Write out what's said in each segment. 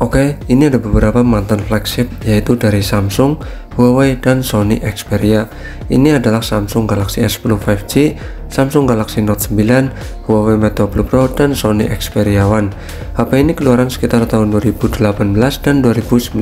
Oke, ini ada beberapa mantan flagship yaitu dari Samsung, Huawei, dan Sony Xperia. Ini adalah Samsung Galaxy S10 5G, Samsung Galaxy Note 9, Huawei Mate 20 Pro, dan Sony Xperia One. HP ini keluaran sekitar tahun 2018 dan 2019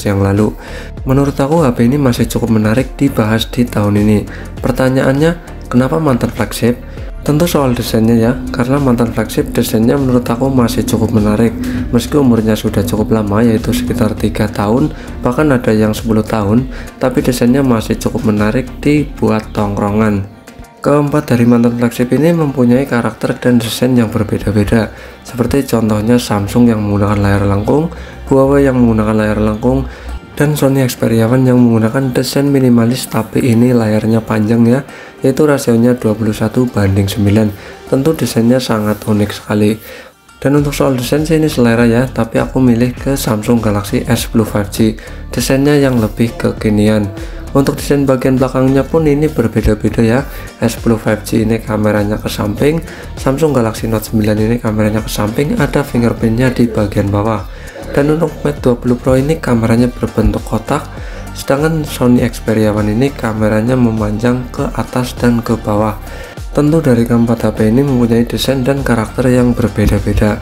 yang lalu. Menurut aku HP ini masih cukup menarik dibahas di tahun ini. Pertanyaannya, kenapa mantan flagship? Tentu soal desainnya ya, karena mantan flagship desainnya menurut aku masih cukup menarik. Meski umurnya sudah cukup lama yaitu sekitar 3 tahun, bahkan ada yang 10 tahun, tapi desainnya masih cukup menarik dibuat tongkrongan. Keempat dari mantan flagship ini mempunyai karakter dan desain yang berbeda-beda, seperti contohnya Samsung yang menggunakan layar lengkung, Huawei yang menggunakan layar lengkung, dan Sony Xperia One yang menggunakan desain minimalis tapi ini layarnya panjang ya, yaitu rasionya 21:9. Tentu desainnya sangat unik sekali. Dan untuk soal desain sih ini selera ya, tapi aku milih ke Samsung Galaxy S10 5G, desainnya yang lebih kekinian. Untuk desain bagian belakangnya pun ini berbeda-beda ya. S10 5G ini kameranya ke samping, Samsung Galaxy Note 9 ini kameranya ke samping, ada fingerprintnya di bagian bawah. Dan untuk Mate 20 Pro ini kameranya berbentuk kotak, sedangkan Sony Xperia One ini kameranya memanjang ke atas dan ke bawah. Tentu dari keempat HP ini mempunyai desain dan karakter yang berbeda-beda.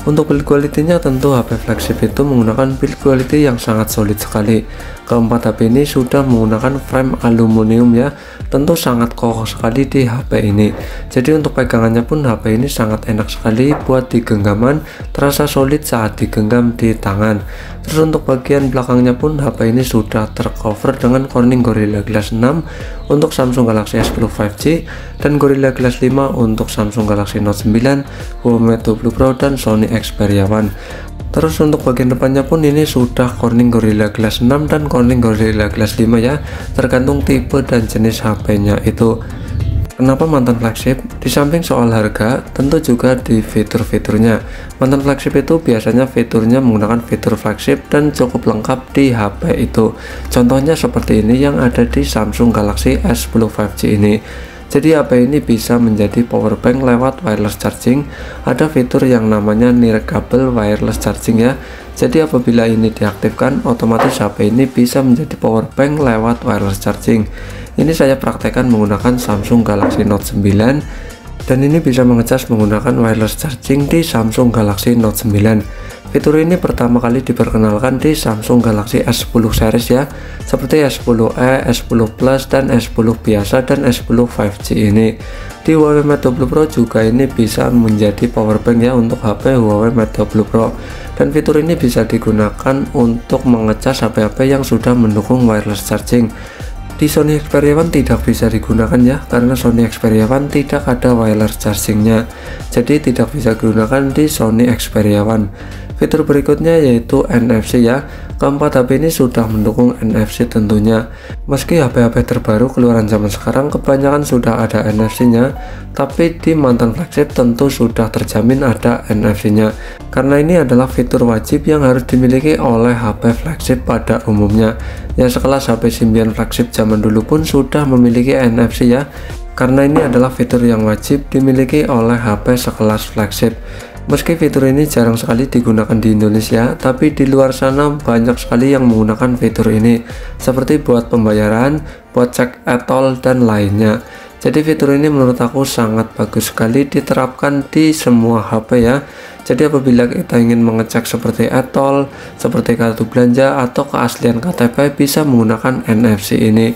Untuk build quality-nya tentu HP flagship itu menggunakan build quality yang sangat solid sekali. Keempat HP ini sudah menggunakan frame aluminium ya, tentu sangat kokoh sekali di HP ini. Jadi untuk pegangannya pun HP ini sangat enak sekali buat di genggaman, terasa solid saat digenggam di tangan. Terus untuk bagian belakangnya pun HP ini sudah tercover dengan Corning Gorilla Glass 6 untuk Samsung Galaxy S10 5G dan Gorilla Glass 5 untuk Samsung Galaxy Note 9, Huawei Mate 20 Pro, dan Sony Xperia One. Terus untuk bagian depannya pun ini sudah Corning Gorilla Glass 6 dan Corning Gorilla Glass 5 ya, tergantung tipe dan jenis HP-nya itu. Kenapa mantan flagship? Di samping soal harga, tentu juga di fitur-fiturnya. Mantan flagship itu biasanya fiturnya menggunakan fitur flagship dan cukup lengkap di HP itu. Contohnya seperti ini yang ada di Samsung Galaxy S10 5G ini. Jadi HP ini bisa menjadi power bank lewat wireless charging. Ada fitur yang namanya near cable wireless charging ya. Jadi apabila ini diaktifkan, otomatis HP ini bisa menjadi power bank lewat wireless charging. Ini saya praktekkan menggunakan Samsung Galaxy Note 9 dan ini bisa mengecas menggunakan wireless charging di Samsung Galaxy Note 9. Fitur ini pertama kali diperkenalkan di Samsung Galaxy S10 series ya, seperti S10e, S10 Plus, dan S10 biasa, dan S10 5G ini. Di Huawei Mate 20 Pro juga ini bisa menjadi power bank ya untuk HP Huawei Mate 20 Pro. Dan fitur ini bisa digunakan untuk mengecas HP-HP yang sudah mendukung wireless charging. Di Sony Xperia One tidak bisa digunakan ya, karena Sony Xperia One tidak ada wireless chargingnya, jadi tidak bisa digunakan di Sony Xperia One. Fitur berikutnya yaitu NFC ya. Keempat HP ini sudah mendukung NFC tentunya. Meski HP-HP terbaru keluaran zaman sekarang kebanyakan sudah ada NFC-nya, tapi di mantan flagship tentu sudah terjamin ada NFC-nya. Karena ini adalah fitur wajib yang harus dimiliki oleh HP flagship pada umumnya. Yang sekelas HP Symbian flagship zaman dulu pun sudah memiliki NFC ya. Karena ini adalah fitur yang wajib dimiliki oleh HP sekelas flagship. Meski fitur ini jarang sekali digunakan di Indonesia, tapi di luar sana banyak sekali yang menggunakan fitur ini, seperti buat pembayaran, buat cek e-tol, dan lainnya. Jadi fitur ini menurut aku sangat bagus sekali diterapkan di semua HP ya. Jadi apabila kita ingin mengecek seperti e-tol, seperti kartu belanja, atau keaslian KTP, bisa menggunakan NFC ini.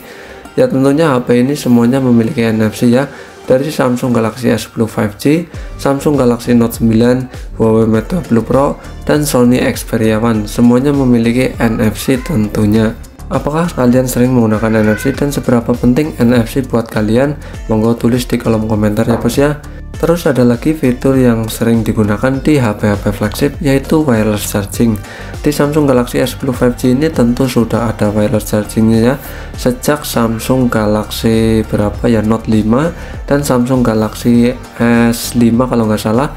Ya tentunya HP ini semuanya memiliki NFC ya. Dari Samsung Galaxy S10 5G, Samsung Galaxy Note 9, Huawei Mate 20 Pro, dan Sony Xperia One semuanya memiliki NFC tentunya. Apakah kalian sering menggunakan NFC dan seberapa penting NFC buat kalian? Monggo tulis di kolom komentar ya bos ya. Terus ada lagi fitur yang sering digunakan di HP-HP flagship yaitu wireless charging. Di Samsung Galaxy S10 5G ini tentu sudah ada wireless chargingnya ya. Sejak Samsung Galaxy berapa ya, Note 5 dan Samsung Galaxy S5 kalau nggak salah,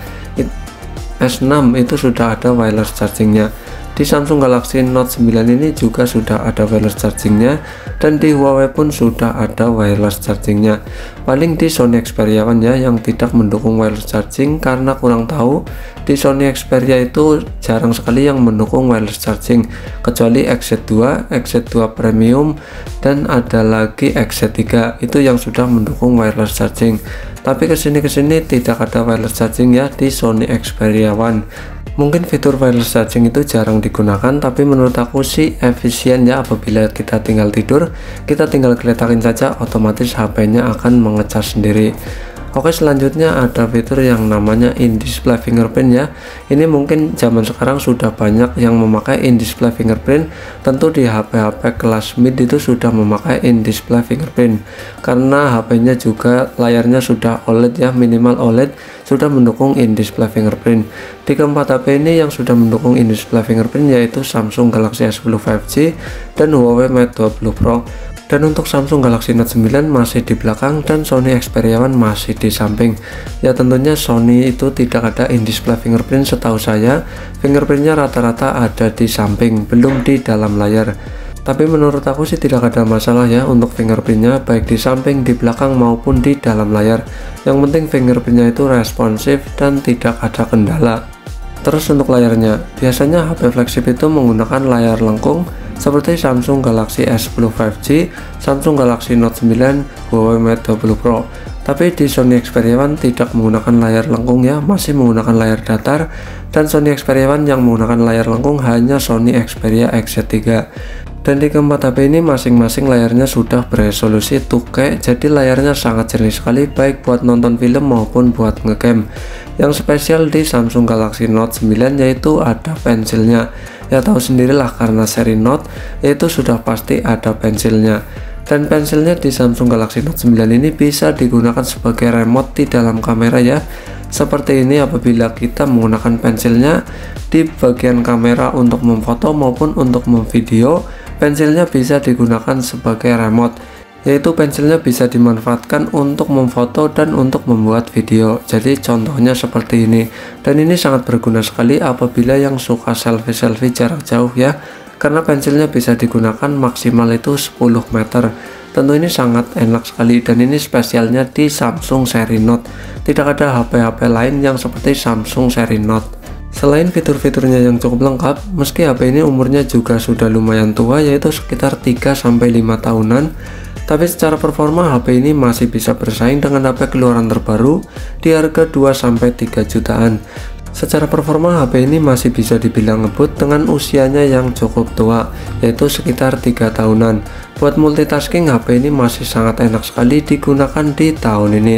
S6 itu sudah ada wireless chargingnya. Di Samsung Galaxy Note 9 ini juga sudah ada wireless chargingnya, dan di Huawei pun sudah ada wireless chargingnya. Paling di Sony Xperia One ya yang tidak mendukung wireless charging, karena kurang tahu di Sony Xperia itu jarang sekali yang mendukung wireless charging, kecuali XZ2, XZ2 Premium, dan ada lagi XZ3 itu yang sudah mendukung wireless charging. Tapi kesini tidak ada wireless charging ya di Sony Xperia One. Mungkin fitur wireless charging itu jarang digunakan, tapi menurut aku sih efisien ya. Apabila kita tinggal tidur, kita tinggal geletakin saja, otomatis HP-nya akan mengecas sendiri. Oke, selanjutnya ada fitur yang namanya in-display fingerprint ya. Ini mungkin zaman sekarang sudah banyak yang memakai in-display fingerprint. Tentu di HP-HP kelas mid itu sudah memakai in-display fingerprint, karena HP-nya juga layarnya sudah OLED ya, minimal OLED, sudah mendukung in-display fingerprint. Di keempat HP ini yang sudah mendukung in-display fingerprint yaitu Samsung Galaxy S10 5G dan Huawei Mate 20 Pro. Dan untuk Samsung Galaxy Note 9 masih di belakang dan Sony Xperia One masih di samping. Ya tentunya Sony itu tidak ada in-display fingerprint, setahu saya fingerprintnya rata-rata ada di samping, belum di dalam layar. Tapi menurut aku sih tidak ada masalah ya untuk fingerprintnya, baik di samping, di belakang maupun di dalam layar. Yang penting fingerprintnya itu responsif dan tidak ada kendala. Terus untuk layarnya, biasanya HP flagship itu menggunakan layar lengkung seperti Samsung Galaxy S10 5G, Samsung Galaxy Note 9, Huawei Mate 20 Pro. Tapi di Sony Xperia One tidak menggunakan layar lengkung ya, masih menggunakan layar datar. Dan Sony Xperia One yang menggunakan layar lengkung hanya Sony Xperia XZ3. Dan di keempat HP ini masing-masing layarnya sudah beresolusi 2K, jadi layarnya sangat jernih sekali, baik buat nonton film maupun buat ngegame. Yang spesial di Samsung Galaxy Note 9 yaitu ada pensilnya. Ya tahu sendirilah, karena seri Note yaitu sudah pasti ada pensilnya. Dan pensilnya di Samsung Galaxy Note 9 ini bisa digunakan sebagai remote di dalam kamera ya. Seperti ini apabila kita menggunakan pensilnya di bagian kamera untuk memfoto maupun untuk memvideo, pensilnya bisa digunakan sebagai remote, yaitu pensilnya bisa dimanfaatkan untuk memfoto dan untuk membuat video. Jadi contohnya seperti ini, dan ini sangat berguna sekali apabila yang suka selfie jarak jauh ya, karena pensilnya bisa digunakan maksimal itu 10 meter. Tentu ini sangat enak sekali, dan ini spesialnya di Samsung seri Note. Tidak ada HP-HP lain yang seperti Samsung seri Note. Selain fitur-fiturnya yang cukup lengkap, meski HP ini umurnya juga sudah lumayan tua, yaitu sekitar 3-5 tahunan, tapi secara performa HP ini masih bisa bersaing dengan HP keluaran terbaru di harga 2-3 jutaan. Secara performa HP ini masih bisa dibilang ngebut dengan usianya yang cukup tua, yaitu sekitar 3 tahunan. Buat multitasking HP ini masih sangat enak sekali digunakan di tahun ini.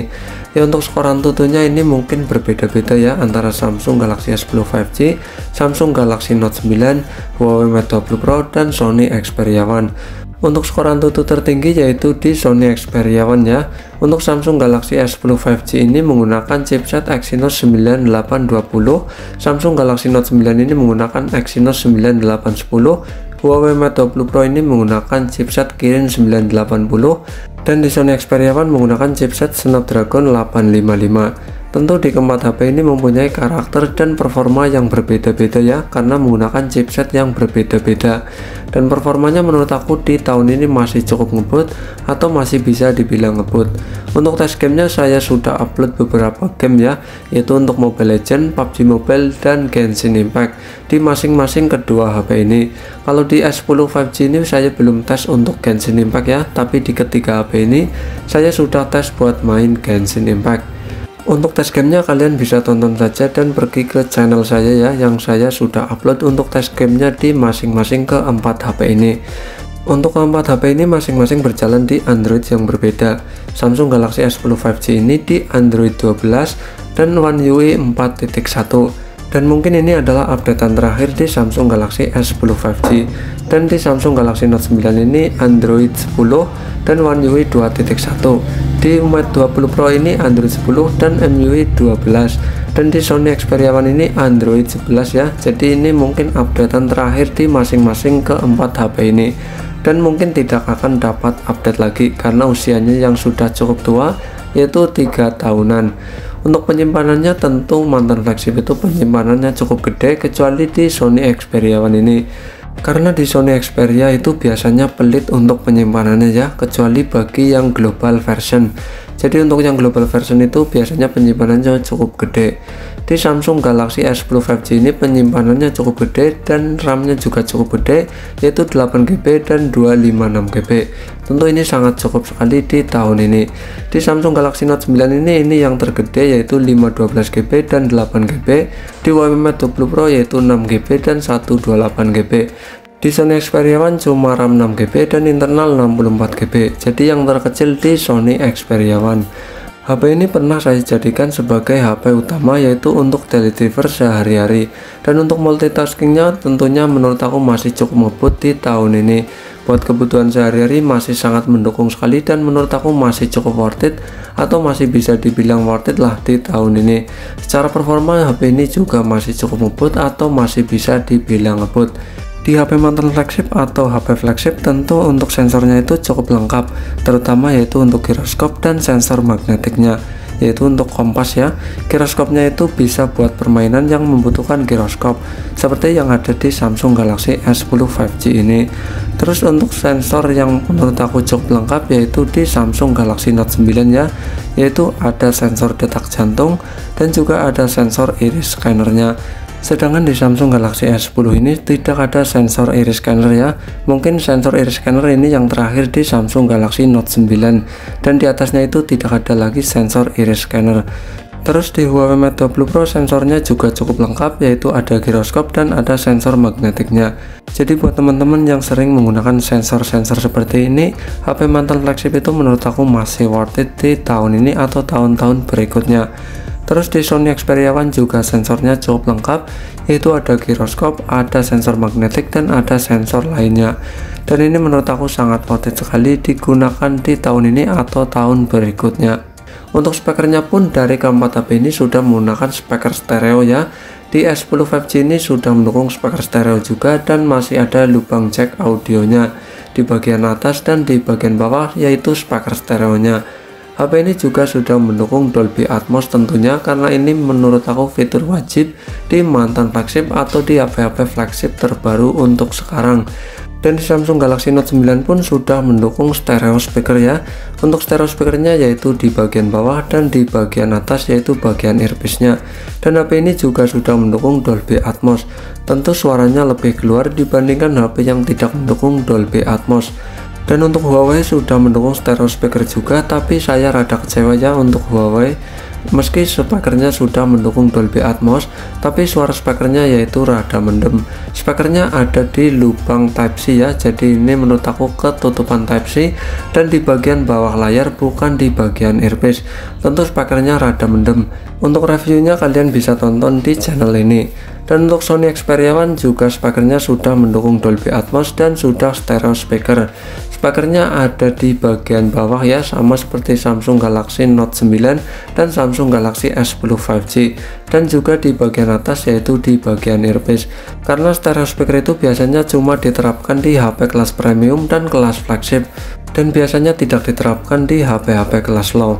Ya untuk skor Antutunya ini mungkin berbeda-beda ya antara Samsung Galaxy S10 5G, Samsung Galaxy Note 9, Huawei Mate 20 Pro, dan Sony Xperia One. Untuk skor Antutu tertinggi yaitu di Sony Xperia One ya. Untuk Samsung Galaxy S10 5G ini menggunakan chipset Exynos 9820, Samsung Galaxy Note 9 ini menggunakan Exynos 9810, Huawei Mate 20 Pro ini menggunakan chipset Kirin 980, dan di Sony Xperia One menggunakan chipset Snapdragon 855. Tentu di keempat HP ini mempunyai karakter dan performa yang berbeda-beda ya, karena menggunakan chipset yang berbeda-beda. Dan performanya menurut aku di tahun ini masih cukup ngebut atau masih bisa dibilang ngebut. Untuk tes gamenya saya sudah upload beberapa game ya, yaitu untuk Mobile Legends, PUBG Mobile, dan Genshin Impact di masing-masing kedua HP ini. Kalau di S10 5G ini saya belum tes untuk Genshin Impact ya, tapi di ketiga HP ini saya sudah tes buat main Genshin Impact. Untuk tes gamenya kalian bisa tonton saja dan pergi ke channel saya ya, yang saya sudah upload untuk tes gamenya di masing-masing keempat HP ini. Untuk keempat HP ini masing-masing berjalan di Android yang berbeda. Samsung Galaxy S10 5G ini di Android 12 dan One UI 4.1. Dan mungkin ini adalah updatean terakhir di Samsung Galaxy S10 5G. Dan di Samsung Galaxy Note 9 ini Android 10 dan One UI 2.1. Di Mate 20 Pro ini Android 10 dan MIUI 12. Dan di Sony Xperia One ini Android 11 ya. Jadi ini mungkin updatean terakhir di masing-masing keempat HP ini. Dan mungkin tidak akan dapat update lagi karena usianya yang sudah cukup tua, yaitu 3 tahunan. Untuk penyimpanannya tentu mantan flagship itu penyimpanannya cukup gede, kecuali di Sony Xperia One ini. Karena di Sony Xperia itu biasanya pelit untuk penyimpanannya ya, kecuali bagi yang global version. Jadi untuk yang global version itu biasanya penyimpanannya cukup gede. Di Samsung Galaxy S10 5G ini penyimpanannya cukup gede dan RAM-nya juga cukup gede, yaitu 8GB dan 256GB. Tentu ini sangat cukup sekali di tahun ini. Di Samsung Galaxy Note 9 ini yang tergede yaitu 512GB dan 8GB. Di Huawei Mate 20 Pro yaitu 6GB dan 128GB. Di Sony Xperia One cuma RAM 6GB dan internal 64GB. Jadi yang terkecil di Sony Xperia One. HP ini pernah saya jadikan sebagai HP utama, yaitu untuk daily driver sehari-hari. Dan untuk multitaskingnya tentunya menurut aku masih cukup ngebut di tahun ini. Buat kebutuhan sehari-hari masih sangat mendukung sekali, dan menurut aku masih cukup worth it, atau masih bisa dibilang worth it lah di tahun ini. Secara performa HP ini juga masih cukup ngebut atau masih bisa dibilang ngebut. Di HP mantan flagship atau HP flagship tentu untuk sensornya itu cukup lengkap, terutama yaitu untuk giroskop dan sensor magnetiknya, yaitu untuk kompas ya. Giroskopnya itu bisa buat permainan yang membutuhkan giroskop, seperti yang ada di Samsung Galaxy S10 5G ini. Terus untuk sensor yang menurut aku cukup lengkap yaitu di Samsung Galaxy Note 9 ya, yaitu ada sensor detak jantung dan juga ada sensor iris scannernya. Sedangkan di Samsung Galaxy S10 ini tidak ada sensor iris scanner ya. Mungkin sensor iris scanner ini yang terakhir di Samsung Galaxy Note 9, dan di atasnya itu tidak ada lagi sensor iris scanner. Terus di Huawei Mate 20 Pro sensornya juga cukup lengkap, yaitu ada giroskop dan ada sensor magnetiknya. Jadi buat teman-teman yang sering menggunakan sensor-sensor seperti ini, HP mantan flagship itu menurut aku masih worth it di tahun ini atau tahun-tahun berikutnya. Terus di Sony Xperia One juga sensornya cukup lengkap, yaitu ada giroskop, ada sensor magnetik, dan ada sensor lainnya. Dan ini menurut aku sangat worth it sekali digunakan di tahun ini atau tahun berikutnya. Untuk spekernya pun dari keempat HP ini sudah menggunakan speaker stereo ya. Di S10 5G ini sudah mendukung speaker stereo juga, dan masih ada lubang jack audionya di bagian atas dan di bagian bawah, yaitu speaker stereonya. HP ini juga sudah mendukung Dolby Atmos tentunya, karena ini menurut aku fitur wajib di mantan flagship atau di HP-HP flagship terbaru untuk sekarang. Dan di Samsung Galaxy Note 9 pun sudah mendukung stereo speaker ya. Untuk stereo speakernya yaitu di bagian bawah dan di bagian atas, yaitu bagian earpiece-nya. Dan HP ini juga sudah mendukung Dolby Atmos. Tentu suaranya lebih keluar dibandingkan HP yang tidak mendukung Dolby Atmos. Dan untuk Huawei sudah mendukung stereo speaker juga, tapi saya rada kecewa ya untuk Huawei. Meski speakernya sudah mendukung Dolby Atmos, tapi suara speakernya yaitu rada mendem. Speakernya ada di lubang Type-C ya, jadi ini menurut aku ketutupan Type-C, dan di bagian bawah layar bukan di bagian earpiece. Tentu speakernya rada mendem. Untuk reviewnya kalian bisa tonton di channel ini. Dan untuk Sony Xperia One juga speakernya sudah mendukung Dolby Atmos dan sudah stereo speaker. Speakernya ada di bagian bawah ya, sama seperti Samsung Galaxy Note 9 dan Samsung Galaxy S10 5G, dan juga di bagian atas yaitu di bagian earpiece. Karena stereo speaker itu biasanya cuma diterapkan di HP kelas premium dan kelas flagship, dan biasanya tidak diterapkan di HP-HP kelas low.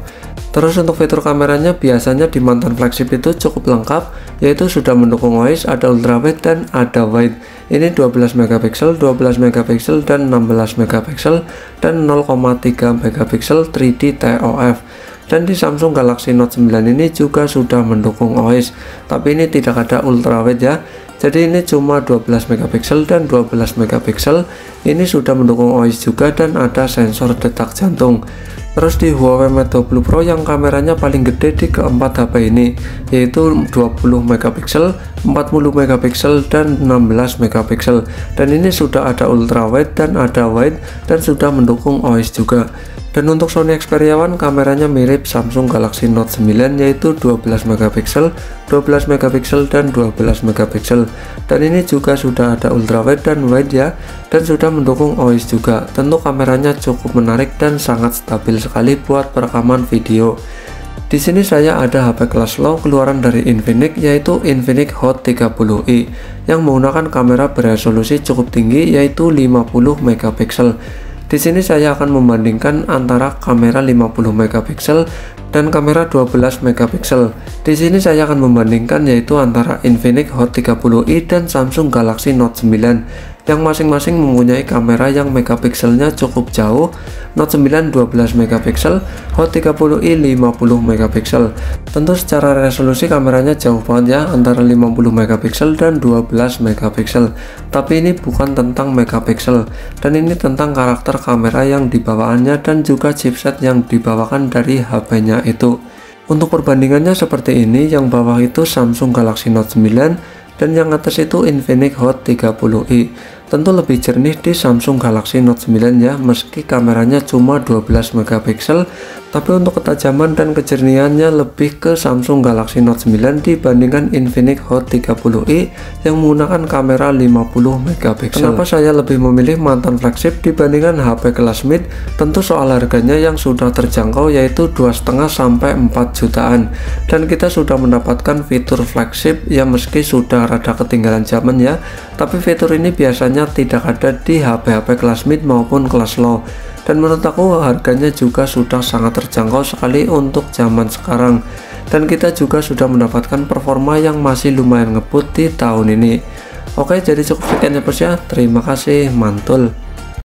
Terus untuk fitur kameranya biasanya di mantan flagship itu cukup lengkap, yaitu sudah mendukung OIS, ada ultrawide dan ada wide. Ini 12 megapiksel, 12 megapiksel dan 16 megapiksel, dan 0,3 megapiksel 3D TOF. Dan di Samsung Galaxy Note 9 ini juga sudah mendukung OIS, tapi ini tidak ada ultrawide ya. Jadi ini cuma 12 megapiksel dan 12 megapiksel. Ini sudah mendukung OIS juga dan ada sensor detak jantung. Terus di Huawei Mate 20 Pro yang kameranya paling gede di keempat HP ini, yaitu 20 megapiksel, 40 megapiksel dan 16 megapiksel. Dan ini sudah ada ultrawide dan ada wide, dan sudah mendukung OIS juga. Dan untuk Sony Xperia One kameranya mirip Samsung Galaxy Note 9, yaitu 12 megapiksel, 12 megapiksel dan 12 megapiksel. Dan ini juga sudah ada ultrawide dan wide ya, dan sudah mendukung OIS juga. Tentu kameranya cukup menarik dan sangat stabil sekali buat perekaman video. Di sini saya ada HP kelas low keluaran dari Infinix, yaitu Infinix Hot 30i yang menggunakan kamera beresolusi cukup tinggi, yaitu 50 megapiksel. Di sini saya akan membandingkan antara kamera 50 megapiksel dan kamera 12 megapiksel. Di sini saya akan membandingkan yaitu antara Infinix Hot 30i dan Samsung Galaxy Note 9 yang masing-masing mempunyai kamera yang megapikselnya cukup jauh. Note 9 12 megapiksel, Hot 30i 50 megapiksel. Tentu secara resolusi kameranya jauh banget ya, antara 50 megapiksel dan 12 megapiksel. Tapi ini bukan tentang megapiksel, dan ini tentang karakter kamera yang dibawaannya dan juga chipset yang dibawakan dari HP-nya itu. Untuk perbandingannya seperti ini, yang bawah itu Samsung Galaxy Note 9 dan yang atas itu Infinix Hot 30i. Tentu lebih jernih di Samsung Galaxy Note 9 ya, meski kameranya cuma 12 megapiksel, tapi untuk ketajaman dan kejernihannya lebih ke Samsung Galaxy Note 9 dibandingkan Infinix Hot 30i yang menggunakan kamera 50 megapiksel. Kenapa saya lebih memilih mantan flagship dibandingkan HP kelas mid? Tentu soal harganya yang sudah terjangkau, yaitu 2,5 sampai 4 jutaan, dan kita sudah mendapatkan fitur flagship ya, meski sudah rada ketinggalan zaman ya, tapi fitur ini biasanya tidak ada di HP-HP kelas mid maupun kelas low, dan menurut aku harganya juga sudah sangat terjangkau sekali untuk zaman sekarang, dan kita juga sudah mendapatkan performa yang masih lumayan ngebut di tahun ini. Oke, jadi cukup sekian ya bos ya, terima kasih, mantul.